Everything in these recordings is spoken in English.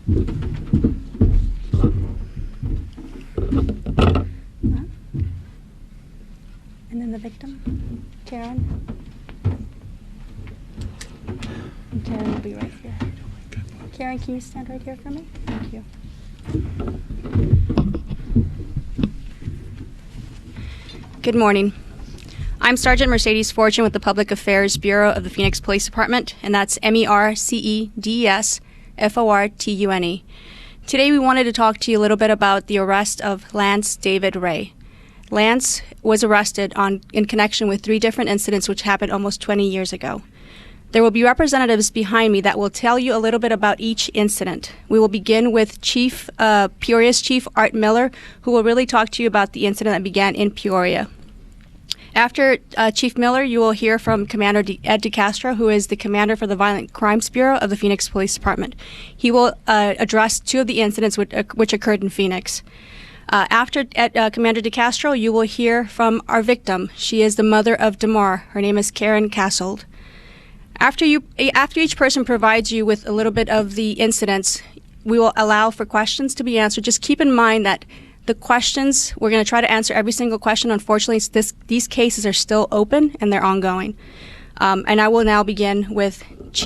And then the victim, Karen. And Karen will be right here. Karen, can you stand right here for me? Thank you. Good morning. I'm Sergeant Mercedes Fortune with the Public Affairs Bureau of the Phoenix Police Department, and that's MERCEDESFORTUNE. Today we wanted to talk to you a little bit about the arrest of Lance David Ray. Lance was arrested in connection with 3 different incidents which happened almost 20 years ago. There will be representatives behind me that will tell you a little bit about each incident. We will begin with Peoria's Chief Art Miller, who will really talk to you about the incident that began in Peoria. After Chief Miller, you will hear from Commander Ed DeCastro, who is the commander for the Violent Crimes Bureau of the Phoenix Police Department. He will address 2 of the incidents which occurred in Phoenix. After Commander DeCastro, you will hear from our victim. She is the mother of Damar. Her name is Karen Cassold. After each person provides you with a little bit of the incidents, we will allow for questions to be answered. Just keep in mind that the questions, we're going to try to answer every single question. Unfortunately, these cases are still open and they're ongoing. And I will now begin with,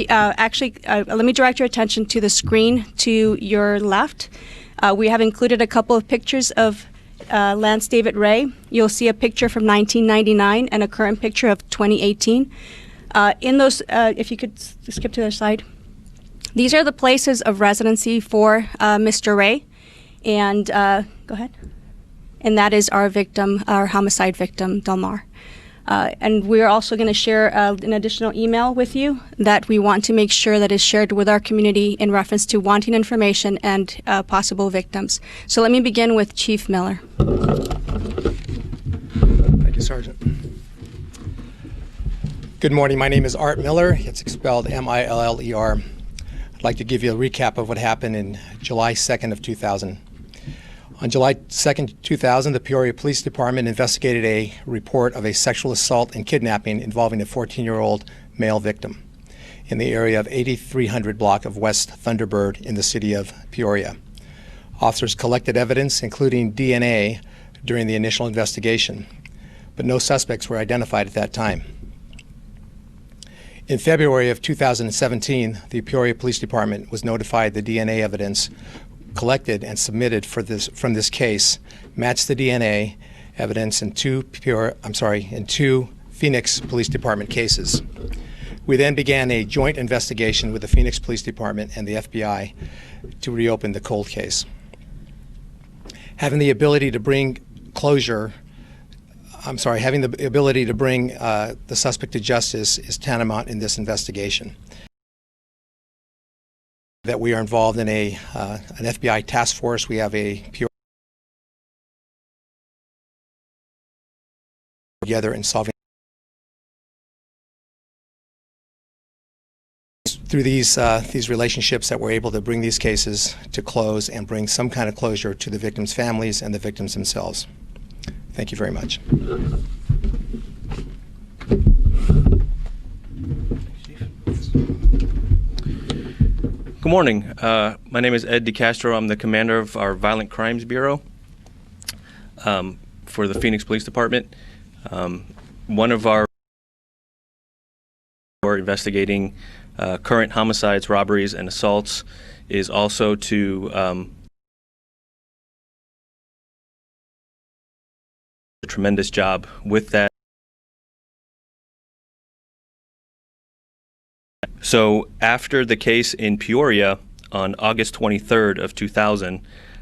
let me direct your attention to the screen to your left. We have included a couple of pictures of Lance David Ray. You'll see a picture from 1999 and a current picture of 2018. In those, if you could skip to the side. These are the places of residency for Mr. Ray. And go ahead. And that is our victim, our homicide victim, Damar. And we're also going to share an additional email with you that we want to make sure that is shared with our community in reference to wanting information and possible victims. So let me begin with Chief Miller. Thank you, Sergeant. Good morning. My name is Art Miller. It's spelled M-I-L-L-E-R. I'd like to give you a recap of what happened in July 2nd of 2000. On July 2nd, 2000, the Peoria Police Department investigated a report of a sexual assault and kidnapping involving a 14-year-old male victim in the area of 8300 block of West Thunderbird in the city of Peoria. Officers collected evidence, including DNA, during the initial investigation, but no suspects were identified at that time. In February of 2017, the Peoria Police Department was notified the DNA evidence collected and submitted from this case matched the DNA evidence in two Phoenix Police Department cases. We then began a joint investigation with the Phoenix Police Department and the FBI to reopen the cold case. Having the ability to bring the suspect to justice is tantamount in this investigation. That we are involved in an FBI task force. We have a Peoria together in solving through these relationships that we're able to bring these cases to close and bring some kind of closure to the victims' families and the victims themselves. Thank you very much. Good morning. My name is Ed DeCastro. I'm the commander of our Violent Crimes Bureau for the Phoenix Police Department. One of our investigating current homicides, robberies, and assaults is also to a tremendous job with that. So after the case in Peoria on August 23rd of 2000,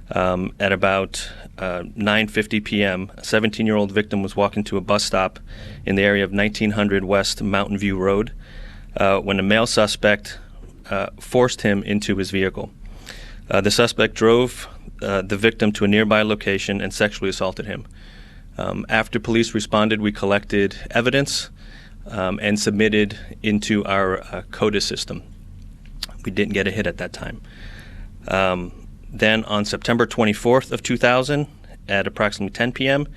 at about 9:50 p.m., a 17-year-old victim was walking to a bus stop in the area of 1900 West Mountain View Road when a male suspect forced him into his vehicle. The suspect drove the victim to a nearby location and sexually assaulted him. After police responded, we collected evidence and submitted into our CODIS system. We didn't get a hit at that time. Then on September 24th of 2000, at approximately 10 p.m.,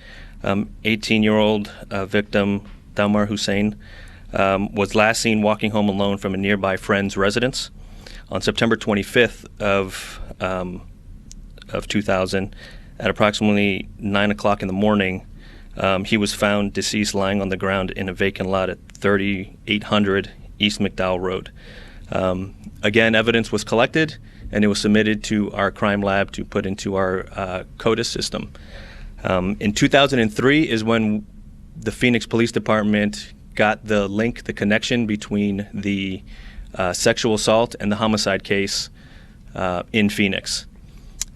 18-year-old victim Damar Hussein was last seen walking home alone from a nearby friend's residence. on September 25th of 2000, at approximately 9 o'clock in the morning, he was found deceased lying on the ground in a vacant lot at 3800 East McDowell Road. Again, evidence was collected, and it was submitted to our crime lab to put into our CODIS system. In 2003 is when the Phoenix Police Department got the link, the connection between the sexual assault and the homicide case in Phoenix.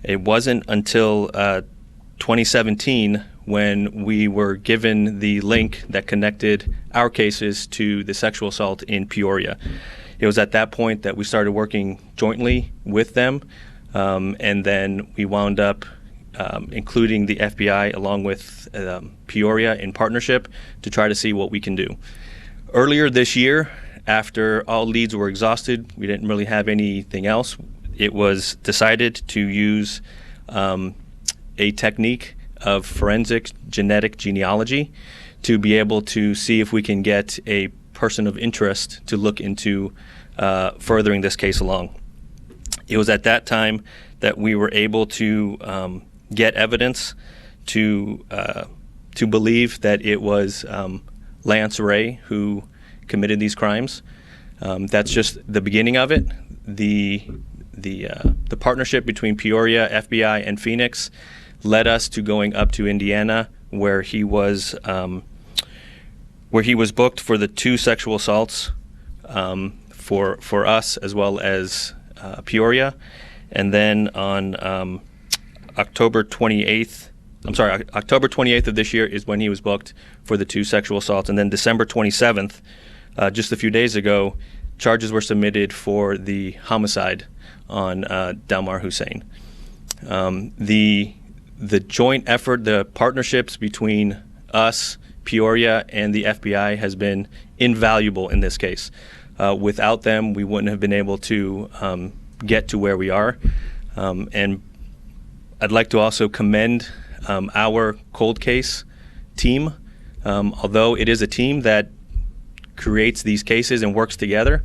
It wasn't until 2017 when we were given the link that connected our cases to the sexual assault in Peoria. It was at that point that we started working jointly with them, and then we wound up including the FBI along with Peoria in partnership to try to see what we can do. Earlier this year, after all leads were exhausted, we didn't really have anything else, it was decided to use a technique of forensic genetic genealogy to be able to see if we can get a person of interest to look into furthering this case along. It was at that time that we were able to get evidence to believe that it was Lance Ray who committed these crimes. That's just the beginning of it. The partnership between Peoria, FBI, and Phoenix led us to going up to Indiana, where he was booked for the 2 sexual assaults for us as well as Peoria, and then on October 28th of this year is when he was booked for the 2 sexual assaults, and then December 27th, just a few days ago, charges were submitted for the homicide on Dalmar Hussein. The joint effort, the partnerships between us, Peoria, and the FBI has been invaluable in this case. Without them, we wouldn't have been able to get to where we are. And I'd like to also commend our cold case team. Although it is a team that creates these cases and works together,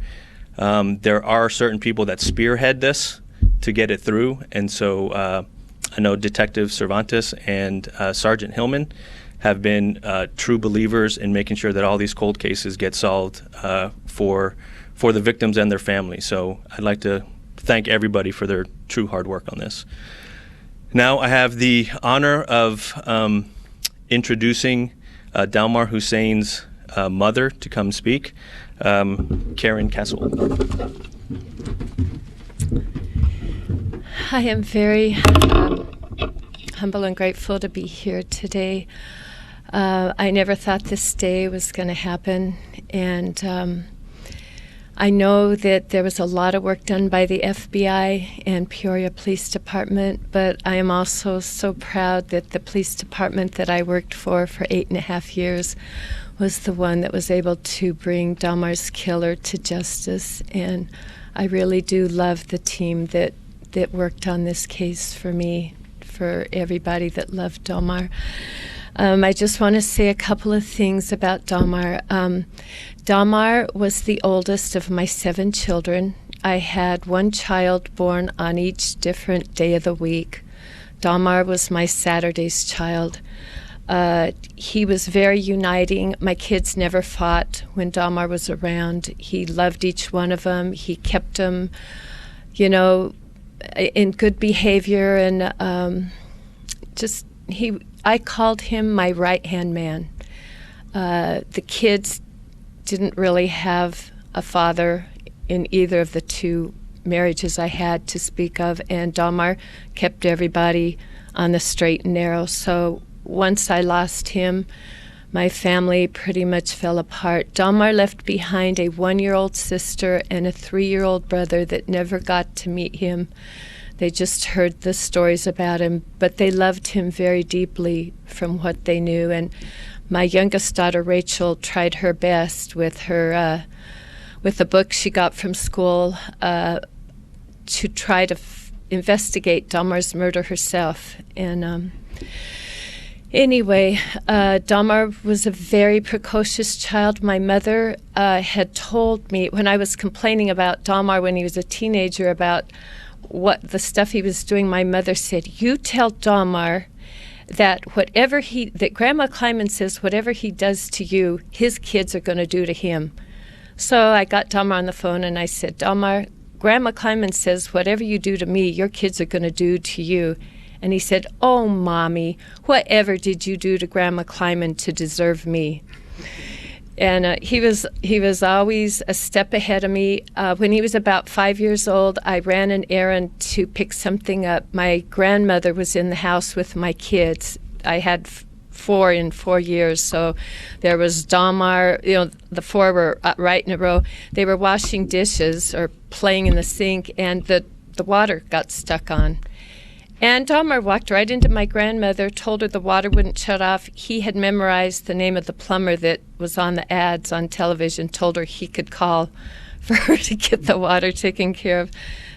there are certain people that spearhead this to get it through. And so I know Detective Cervantes and Sergeant Hillman have been true believers in making sure that all these cold cases get solved for the victims and their families. So I'd like to thank everybody for their true hard work on this. Now I have the honor of introducing Dalmar Hussein's mother to come speak, Karen Castle. I am very humble and grateful to be here today. I never thought this day was going to happen, and I know that there was a lot of work done by the FBI and Peoria Police Department, but I am also so proud that the police department that I worked for 8.5 years was the one that was able to bring Dalmar's killer to justice, and I really do love the team that worked on this case for me, for everybody that loved Dalmar. I just want to say a couple of things about Dalmar. Dalmar was the oldest of my 7 children. I had 1 child born on each different day of the week. Dalmar was my Saturday's child. He was very uniting. My kids never fought when Dalmar was around. He loved each one of them. He kept them, in good behavior, and I called him my right-hand man. The kids didn't really have a father in either of the 2 marriages I had to speak of, and Dalmar kept everybody on the straight and narrow. So once I lost him, my family pretty much fell apart. Dalmar left behind a 1-year-old sister and a 3-year-old brother that never got to meet him. They just heard the stories about him, but they loved him very deeply from what they knew. And my youngest daughter, Rachel, tried her best with her with the book she got from school to try to investigate Dalmar's murder herself. And Anyway, Damar was a very precocious child. My mother had told me when I was complaining about Damar when he was a teenager about what the stuff he was doing, my mother said, "You tell Damar that that Grandma Kleiman says whatever he does to you, his kids are going to do to him." So I got Damar on the phone and I said, "Damar, Grandma Kleiman says whatever you do to me, your kids are going to do to you." And he said, "Oh, Mommy, whatever did you do to Grandma Kleiman to deserve me?" And he was always a step ahead of me. When he was about 5 years old, I ran an errand to pick something up. My grandmother was in the house with my kids. I had 4 in 4 years, so there was Damar. The 4 were right in a row. They were washing dishes or playing in the sink, and the water got stuck on. And Damar walked right into my grandmother, told her the water wouldn't shut off. He had memorized the name of the plumber that was on the ads on television, told her he could call for her to get the water taken care of.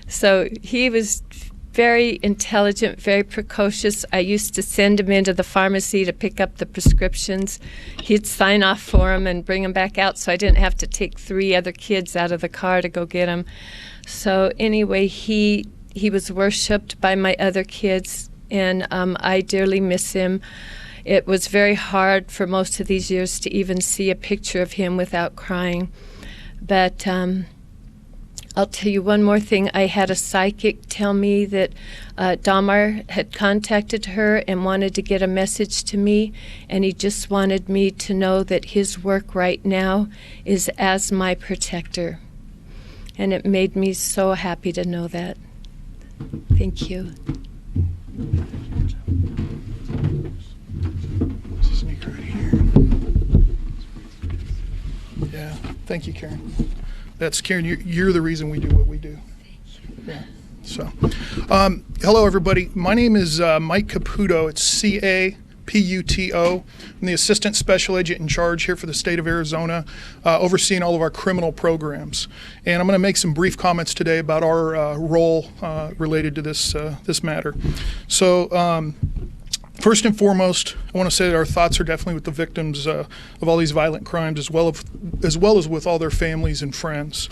So he was very intelligent, very precocious. I used to send him into the pharmacy to pick up the prescriptions. He'd sign off for him and bring them back out so I didn't have to take 3 other kids out of the car to go get him. So anyway, he was worshipped by my other kids, and I dearly miss him. It was very hard for most of these years to even see a picture of him without crying. But I'll tell you one more thing. I had a psychic tell me that Damar had contacted her and wanted to get a message to me, and he just wanted me to know that his work right now is as my protector. And it made me so happy to know that. Thank you. Sneak right here. Yeah, thank you, Karen. That's Karen. You're the reason we do what we do. Thank you. Yeah. So, hello everybody. My name is Mike Caputo. It's CAPUTO. I'm the Assistant Special Agent in charge here for the state of Arizona, overseeing all of our criminal programs. And I'm going to make some brief comments today about our role related to this matter. So, first and foremost, I want to say that our thoughts are definitely with the victims of all these violent crimes, as well as with all their families and friends.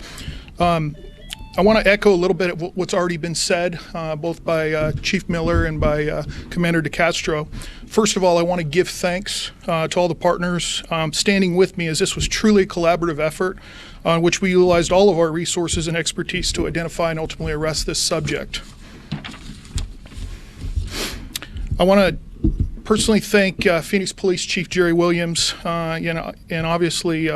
I want to echo a little bit of what's already been said, both by Chief Miller and by Commander DeCastro. First of all, I want to give thanks to all the partners standing with me, as this was truly a collaborative effort on which we utilized all of our resources and expertise to identify and ultimately arrest this subject. I want to personally thank Phoenix Police Chief Jerry Williams and obviously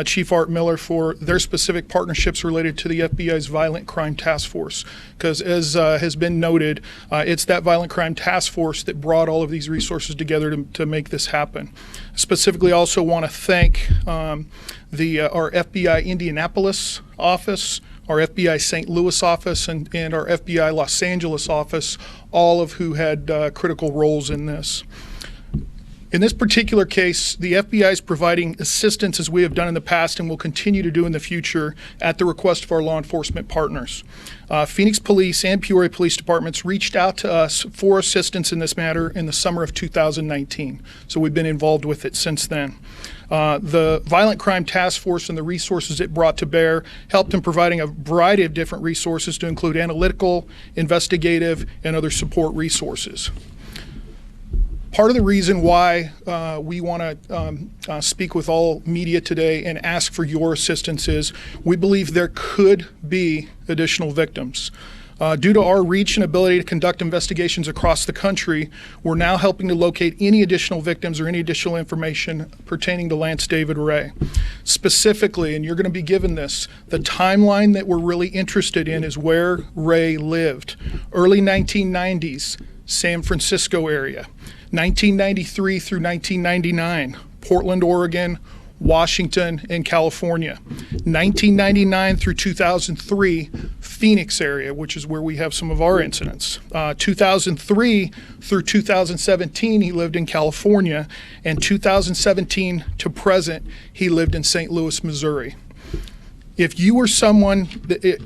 Chief Art Miller for their specific partnerships related to the FBI's Violent Crime Task Force. Because as has been noted, it's that Violent Crime Task Force that brought all of these resources together to make this happen. Specifically, also want to thank our FBI Indianapolis office, our FBI St. Louis office, and our FBI Los Angeles office, all of who had critical roles in this. In this particular case, the FBI is providing assistance as we have done in the past and will continue to do in the future at the request of our law enforcement partners. Phoenix Police and Peoria Police Departments reached out to us for assistance in this matter in the summer of 2019, so we've been involved with it since then. The Violent Crime Task Force and the resources it brought to bear helped in providing a variety of different resources to include analytical, investigative, and other support resources. Part of the reason why we want to speak with all media today and ask for your assistance is we believe there could be additional victims. Due to our reach and ability to conduct investigations across the country, we're now helping to locate any additional victims or any additional information pertaining to Lance David Ray. Specifically, and you're going to be given this, the timeline that we're really interested in is where Ray lived. Early 1990s, San Francisco area. 1993 through 1999, Portland, Oregon, Washington, and California. 1999 through 2003, Phoenix area, which is where we have some of our incidents. 2003 through 2017, he lived in California, and 2017 to present, he lived in St. Louis, Missouri. If you or someone,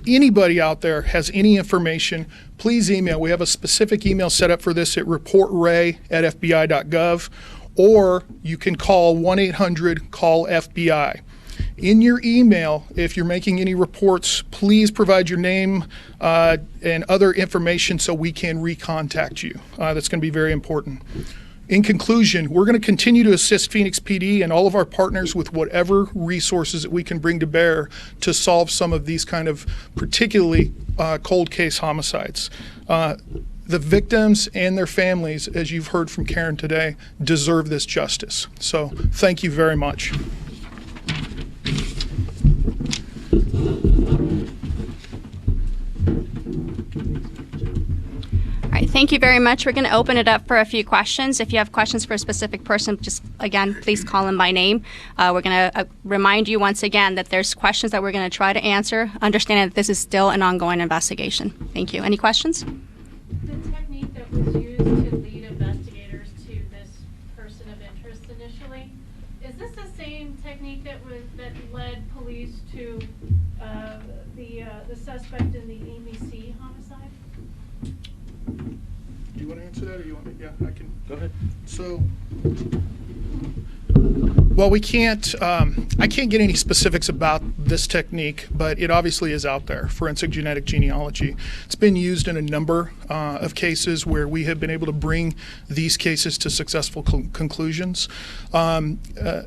anybody out there has any information, please email. We have a specific email set up for this at reportray@fbi.gov, or you can call 1-800-CALL-FBI. In your email, if you're making any reports, please provide your name and other information so we can recontact you. That's going to be very important. In conclusion, we're going to continue to assist Phoenix PD and all of our partners with whatever resources that we can bring to bear to solve some of these kind of particularly cold case homicides. The victims and their families, as you've heard from Karen today, deserve this justice. So thank you very much. All right, thank you very much. We're going to open it up for a few questions. If you have questions for a specific person, just again, please call them by name. We're going to remind you once again that there's questions that we're going to try to answer, understanding that this is still an ongoing investigation. Thank you. Any questions? The technique that was used to lead investigators to this person of interest initially, is this the same technique that led police to the suspect in the Amy C. homicide? Do you want to answer that, or you want me? Yeah, I can. Go ahead. So, well, we can't. I can't get any specifics about this technique, but it obviously is out there. Forensic genetic genealogy. It's been used in a number of cases where we have been able to bring these cases to successful conclusions.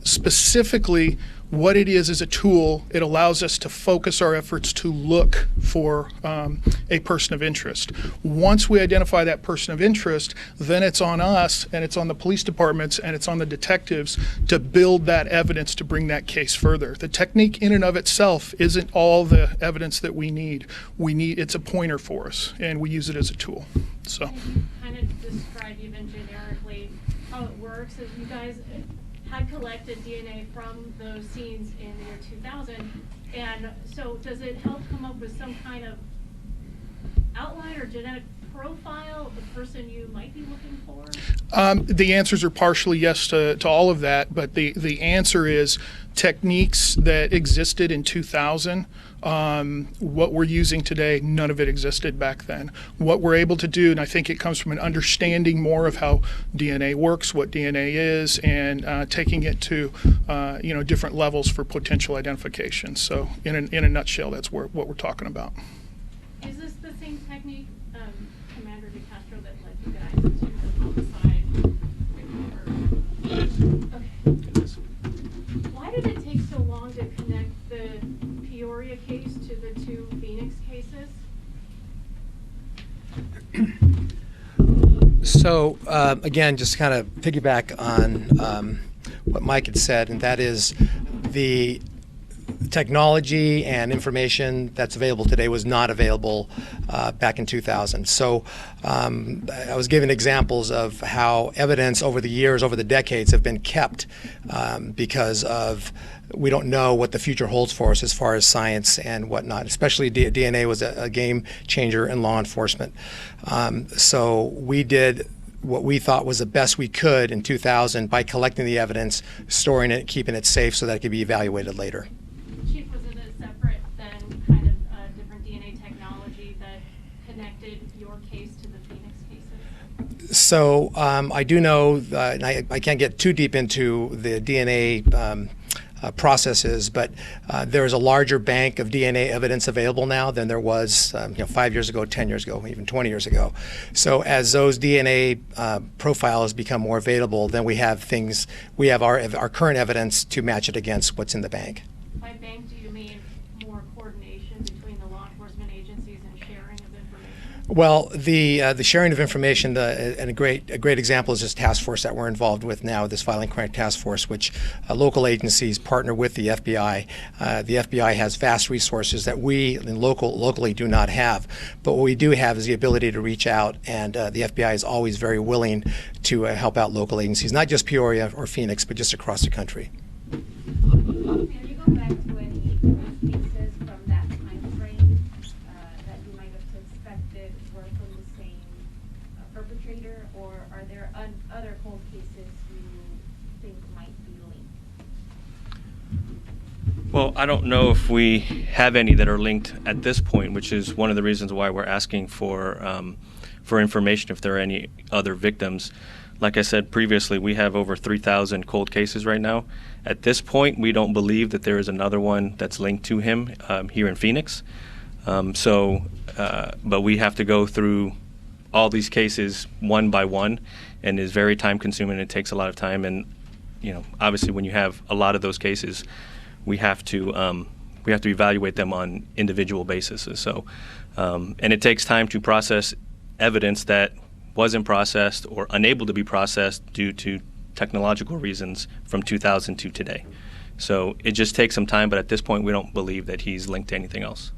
Specifically, what it is a tool. It allows us to focus our efforts to look for a person of interest. Once we identify that person of interest, then it's on us, and it's on the police departments, and it's on the detectives to build that evidence to bring that case further. The technique in and of itself isn't all the evidence that we need. It's a pointer for us, and we use it as a tool. So. Can you kind of describe even generically how it works? As you guys had collected DNA from those scenes in the year 2000, and so does it help come up with some kind of outline or genetic profile of the person you might be looking for? The answers are partially yes to all of that, but the answer is techniques that existed in 2000. What we're using today, none of it existed back then. What we're able to do, and I think it comes from an understanding more of how DNA works, what DNA is, and taking it to different levels for potential identification. So in a nutshell, that's what we're talking about. Is this the same technique, Commander DeCastro, that led you guys to the homicide recovery? Okay. Why did it take so long to connect the Peoria case to the two Phoenix cases? So again, just kind of piggyback on what Mike had said, and that is the technology and information that's available today was not available back in 2000. So I was giving examples of how evidence over the years, over the decades, have been kept because of we don't know what the future holds for us as far as science and whatnot. Especially DNA was a game changer in law enforcement. So we did what we thought was the best we could in 2000 by collecting the evidence, storing it, keeping it safe so that it could be evaluated later. Chief, was it a separate then kind of different DNA technology that connected your case to the Phoenix cases? So I do know, and I can't get too deep into the DNA processes, but there is a larger bank of DNA evidence available now than there was 5 years ago, 10 years ago, even 20 years ago. So as those DNA profiles become more available, then we have our current evidence to match it against what's in the bank. By bank, do you mean more coordination between the law enforcement agencies and sharing of information? Well, the sharing of information, and a great example is this task force that we're involved with now, this violent crime task force, which local agencies partner with the FBI. The FBI has vast resources that we locally do not have, but what we do have is the ability to reach out, and the FBI is always very willing to help out local agencies, not just Peoria or Phoenix, but just across the country. Can you go back to any cases from that time frame that you might have suspected were from the same perpetrator, or are there other cold cases you think might be Well, I don't know if we have any that are linked at this point, which is one of the reasons why we're asking for information if there are any other victims. Like I said previously, we have over 3,000 cold cases right now. At this point, we don't believe that there is another one that's linked to him here in Phoenix. But we have to go through all these cases one by one, and is very time consuming. It takes a lot of time, and obviously, when you have a lot of those cases, we have to evaluate them on individual basis. So, and it takes time to process evidence that wasn't processed or unable to be processed due to technological reasons from 2000 to today. So it just takes some time, but at this point, we don't believe that he's linked to anything else.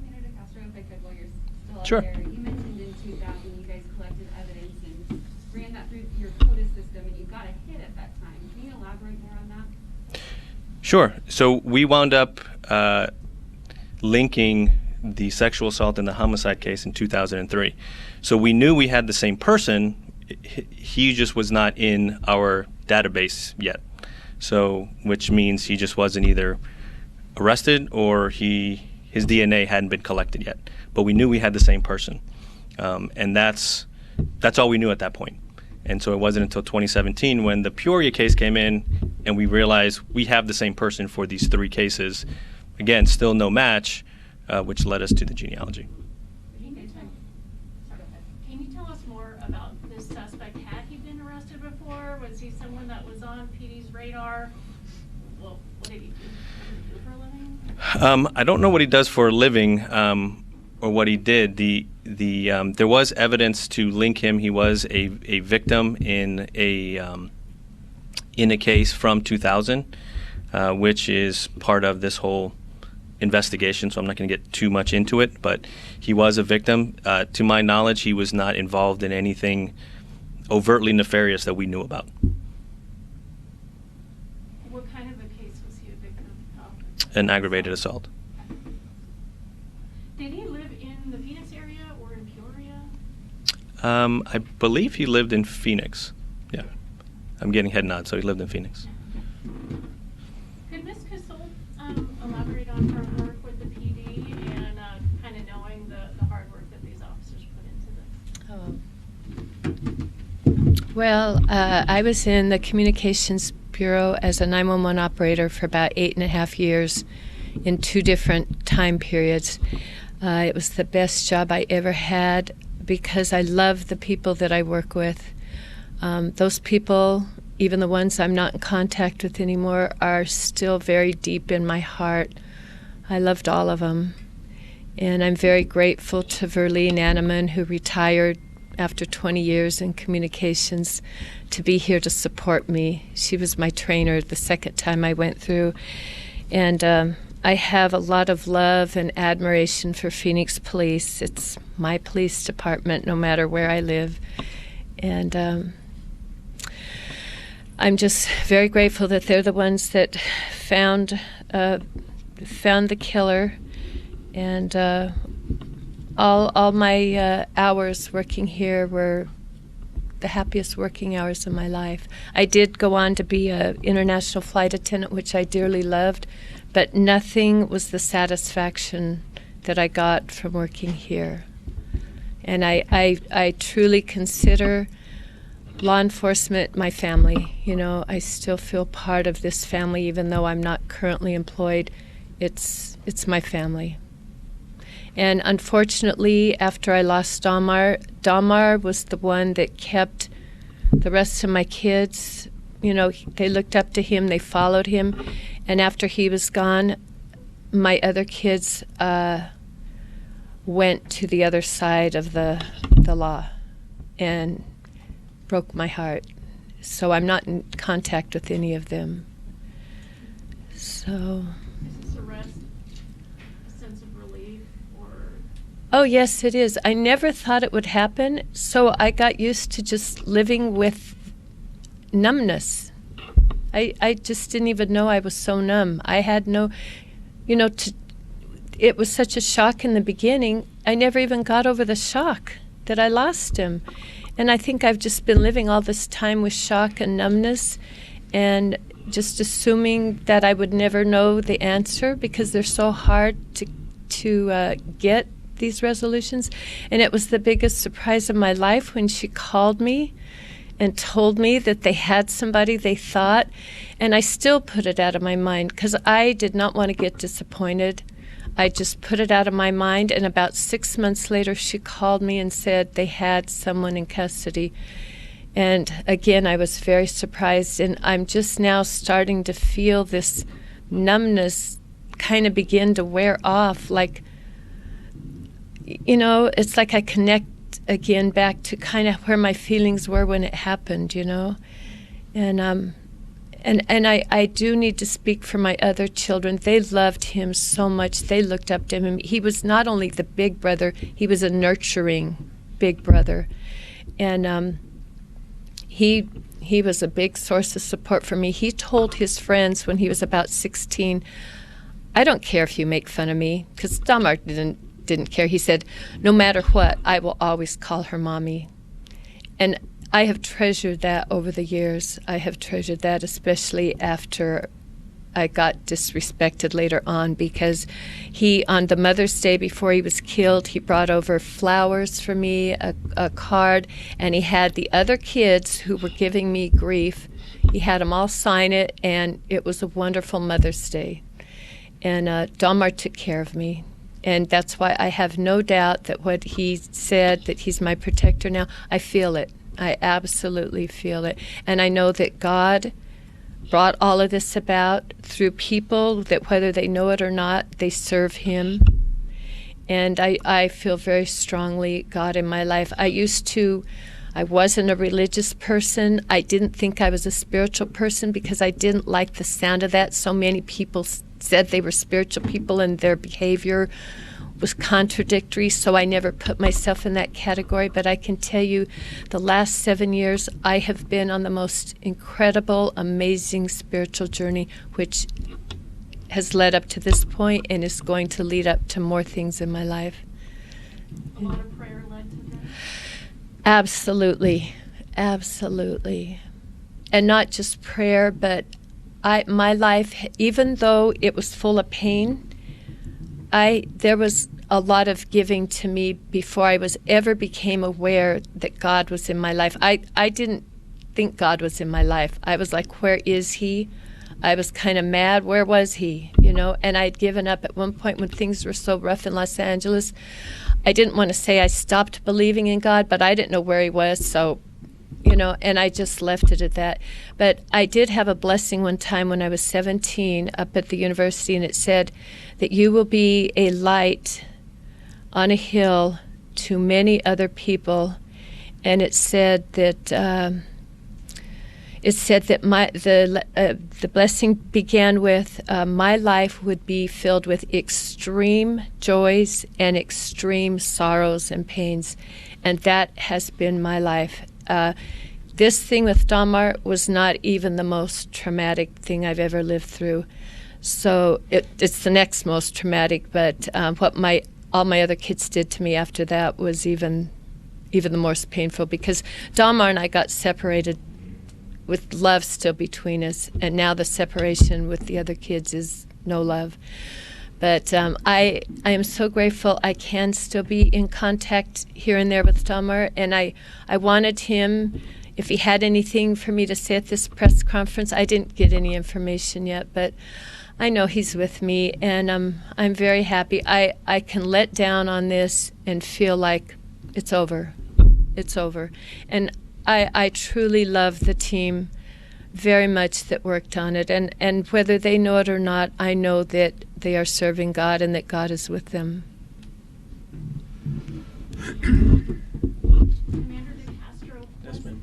Senator Castro, if I could, while you're still up Sure. there, you mentioned in 2000 you guys collected evidence and ran that through your CODIS system, and you got a hit at that time. Can you elaborate more on that? Sure. So we wound up linking the sexual assault and the homicide case in 2003. So we knew we had the same person. He just was not in our database yet. So, which means he just wasn't either arrested or his DNA hadn't been collected yet. But we knew we had the same person, and that's all we knew at that point. And so it wasn't until 2017 when the Peoria case came in, and we realized we have the same person for these 3 cases. Again, still no match, which led us to the genealogy. Can you tell us more about this suspect? Had he been arrested before? Was he someone that was on PD's radar? Well, what did he do for a living? I don't know what he does for a living, or what he did. There was evidence to link him. He was a victim in a case from 2000, which is part of this whole investigation, so I'm not going to get too much into it, but he was a victim. To my knowledge, he was not involved in anything overtly nefarious that we knew about. What kind of a case was he a victim of? An aggravated assault. Did he live in the Phoenix area or in Peoria? I believe he lived in Phoenix. Yeah. I'm getting head nods, so he lived in Phoenix. Could Ms. Casol elaborate on her work with the PD and kind of knowing the hard work that these officers put into this? Well, I was in the Communications Bureau as a 911 operator for about 8.5 years in 2 different time periods. It was the best job I ever had because I love the people that I work with. Those people, even the ones I'm not in contact with anymore, are still very deep in my heart. I loved all of them. And I'm very grateful to Verlene Anneman, who retired after 20 years in communications, to be here to support me. She was my trainer the second time I went through. And I have a lot of love and admiration for Phoenix Police. It's my police department no matter where I live. And I'm just very grateful that they're the ones that found the killer. And all my hours working here were the happiest working hours of my life. I did go on to be an international flight attendant, which I dearly loved, but nothing was the satisfaction that I got from working here. And I truly consider law enforcement my family. You know, I still feel part of this family, even though I'm not currently employed. It's my family. And unfortunately, after I lost Dalmar was the one that kept the rest of my kids. You know, they looked up to him, they followed him. And after he was gone, my other kids went to the other side of the law and broke my heart. So I'm not in contact with any of them. So... Is this arrest a sense of relief or... Oh, yes, it is. I never thought it would happen, so I got used to just living with numbness. I just didn't even know I was so numb. I had no, it was such a shock in the beginning. I never even got over the shock that I lost him. And I think I've just been living all this time with shock and numbness. And just assuming that I would never know the answer because they're so hard to get these resolutions. And it was the biggest surprise of my life when she called me and told me that they had somebody they thought, and I still put it out of my mind because I did not want to get disappointed. I just put it out of my mind, and about 6 months later she called me and said they had someone in custody. And again, I was very surprised, and I'm just now starting to feel this numbness kind of begin to wear off. Like, you know, it's like I connect again back to kind of where my feelings were when it happened, you know. And I do need to speak for my other children. They loved him so much. They looked up to him. He was not only the big brother, he was a nurturing big brother. And he was a big source of support for me. He told his friends when he was about 16, I don't care if you make fun of me, because Damar didn't care. He said, no matter what, I will always call her mommy. And I have treasured that over the years. I have treasured that, especially after I got disrespected later on, because he, on the Mother's Day before he was killed, he brought over flowers for me, a card, and he had the other kids who were giving me grief, he had them all sign it, and it was a wonderful Mother's Day. And Damar took care of me. And that's why I have no doubt that what he said, that he's my protector now, I feel it. I absolutely feel it. And I know that God brought all of this about through people that, whether they know it or not, they serve him. And I feel very strongly God in my life. I wasn't a religious person. I didn't think I was a spiritual person because I didn't like the sound of that. So many people said they were spiritual people and their behavior was contradictory, so I never put myself in that category. But I can tell you, the last 7 years, I have been on the most incredible, amazing spiritual journey, which has led up to this point and is going to lead up to more things in my life. A lot of prayer led to that? Absolutely, absolutely. And not just prayer, but my life, even though it was full of pain, there was a lot of giving to me before I ever became aware that God was in my life. I didn't think God was in my life. I was like, where is he? I was kind of mad. Where was he? You know, and I'd given up at one point when things were so rough in Los Angeles. I didn't want to say I stopped believing in God, but I didn't know where he was, so, you know, and I just left it at that. But I did have a blessing one time when I was 17 up at the university, and it said that you will be a light on a hill to many other people. And it said that the blessing began with my life would be filled with extreme joys and extreme sorrows and pains, and that has been my life. This thing with Damar was not even the most traumatic thing I've ever lived through. So it's the next most traumatic, but what all my other kids did to me after that was even the most painful, because Damar and I got separated with love still between us, and now the separation with the other kids is no love. But I am so grateful I can still be in contact here and there with Damar, and I wanted him, if he had anything for me to say at this press conference. I didn't get any information yet, but I know he's with me, and I'm very happy. I can let down on this and feel like it's over. It's over. And I truly love the team very much that worked on it. And whether they know it or not, I know that they are serving God and that God is with them. Commander DeCastro, Yes, ma'am.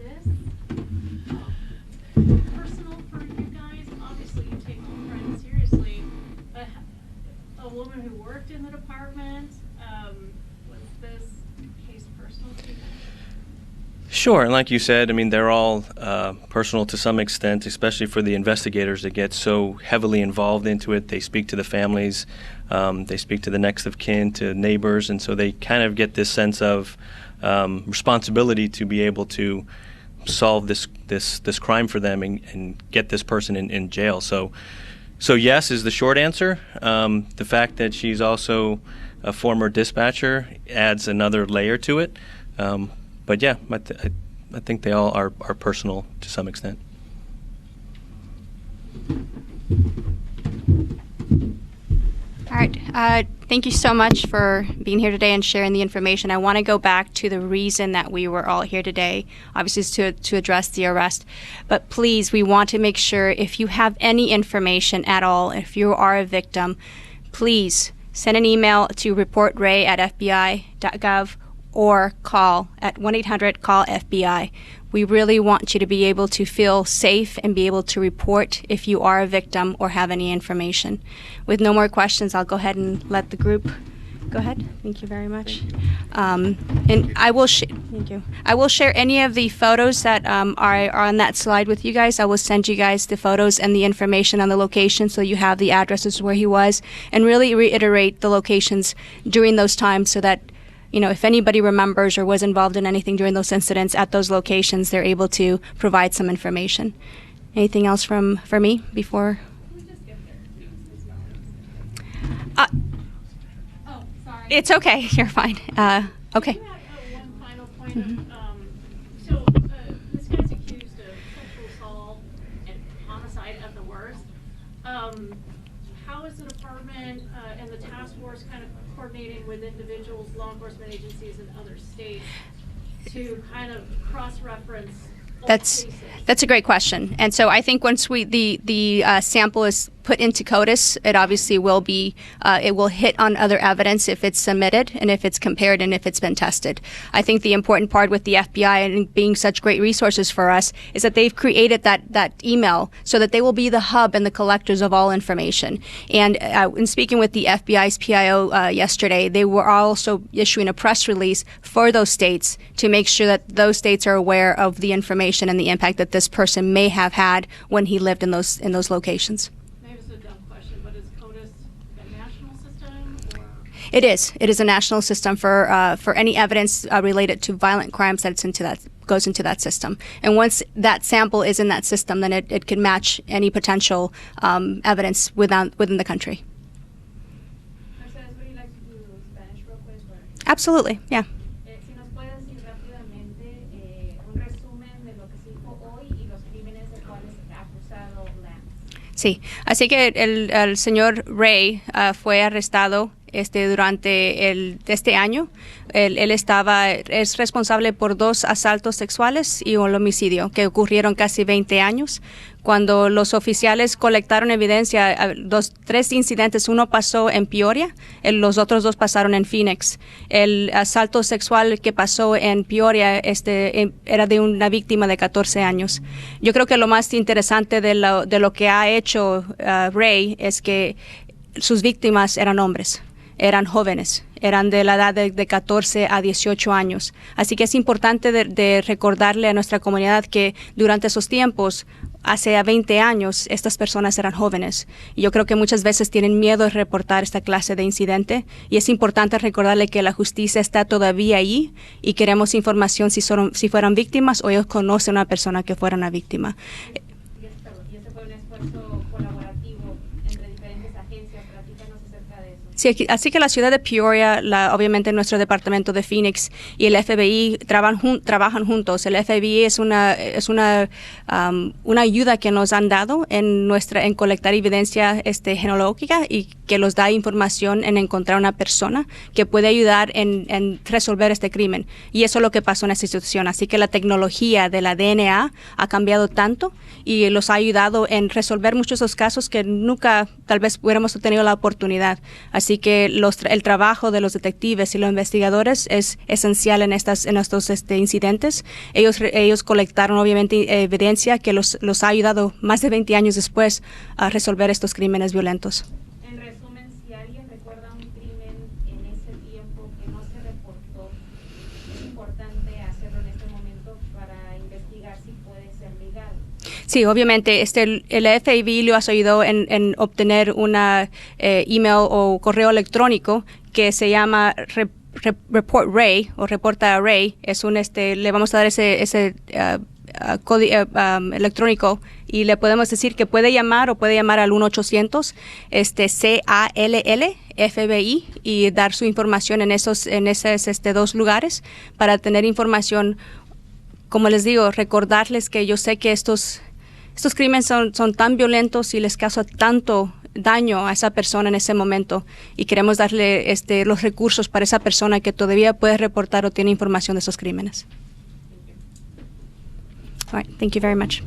this personal for you guys? Obviously, you take your friends seriously, but a woman who worked in the department, was this case personal to you? Sure, and like you said, I mean, they're all personal to some extent, especially for the investigators that get so heavily involved into it. They speak to the families, they speak to the next of kin, to neighbors, and so they kind of get this sense of responsibility to be able to solve this crime for them and get this person in jail. So yes is the short answer. The fact that she's also a former dispatcher adds another layer to it. But yeah, I think they all are personal to some extent. All right. Thank you so much for being here today and sharing the information. I want to go back to the reason that we were all here today, obviously is to address the arrest. But please, we want to make sure if you have any information at all, if you are a victim, please send an email to reportray@fbi.gov or call at 1-800-CALL-FBI. We really want you to be able to feel safe and be able to report if you are a victim or have any information. With no more questions, I'll go ahead and let the group go ahead. Thank you very much. And I will thank you. I will share any of the photos that are on that slide with you guys. I will send you guys the photos and the information on the location so you have the addresses where he was, and really reiterate the locations during those times so that if anybody remembers or was involved in anything during those incidents at those locations, they're able to provide some information. Anything else for me before? Oh, sorry. It's okay. You're fine. Okay. You had one final point of, this guy's accused of sexual assault and homicide at the worst. How is the department and the task force kind of coordinating with individuals, law enforcement agencies in other states to kind of cross-reference all cases? That's a great question. And so I think once the sample is put into CODIS, it obviously will be, it will hit on other evidence if it's submitted and if it's compared and if it's been tested. I think the important part with the FBI and being such great resources for us is that they've created that email so that they will be the hub and the collectors of all information. And in speaking with the FBI's PIO yesterday, they were also issuing a press release for those states to make sure that those states are aware of the information and the impact that this person may have had when he lived in those locations. It is. It is a national system for any evidence related to violent crimes goes into that system. And once that sample is in that system, then it can match any potential evidence within the country. Mercedes, would you like to do Spanish real quick? Absolutely. Yeah. Si nos puede decir rápidamente un resumen de lo que se dijo hoy y los crímenes de cuales ha acusado Lance. Sí. Así que el señor Ray fue arrestado durante este año. Él es responsable por 2 asaltos sexuales y un homicidio que ocurrieron casi 20 años. Cuando los oficiales colectaron evidencia, 3 incidentes, uno pasó en Peoria, los otros 2 pasaron en Phoenix. El asalto sexual que pasó en Peoria era de una víctima de 14 años. Yo creo que lo más interesante de lo que ha hecho Ray es que sus víctimas eran hombres. Eran jóvenes, eran de la edad de 14 a 18 años. Así que es importante de recordarle a nuestra comunidad que durante esos tiempos, hace 20 años, estas personas eran jóvenes. Y yo creo que muchas veces tienen miedo de reportar esta clase de incidente. Y es importante recordarle que la justicia está todavía ahí y queremos información si fueran víctimas o ellos conocen a una persona que fuera una víctima. Y ese fue un esfuerzo colaborativo entre diferentes agencias. Platícanos acerca de eso. Sí, así que la ciudad de Peoria, obviamente nuestro departamento de Phoenix y el FBI trabajan juntos. El FBI es una ayuda que nos han dado en colectar evidencia genealógica y que nos da información en encontrar una persona que puede ayudar en resolver este crimen. Y eso es lo que pasó en esta institución. Así que la tecnología de la DNA ha cambiado tanto y los ha ayudado en resolver muchos de esos casos que nunca tal vez hubiéramos tenido la oportunidad. Así que el trabajo de los detectives y los investigadores es esencial en estos incidentes. Ellos colectaron obviamente evidencia que los ha ayudado más de 20 años después a resolver estos crímenes violentos. En resumen, si alguien recuerda un crimen en ese tiempo que no se reportó, es importante hacerlo en este momento para investigar si puede ser legal. Sí, obviamente, el FBI lo ha ayudado en obtener una email o correo electrónico que se llama Report Ray o Reporta a Ray. Es le vamos a dar ese electrónico y le podemos decir que puede llamar o puede llamar al 1-800 CALL FBI y dar su información en esos dos lugares para tener información. Como les digo, recordarles que yo sé que estos crímenes son tan violentos y les causa tanto daño a esa persona en ese momento y queremos darle los recursos para esa persona que todavía puede reportar o tiene información de esos crímenes. All right, thank you very much.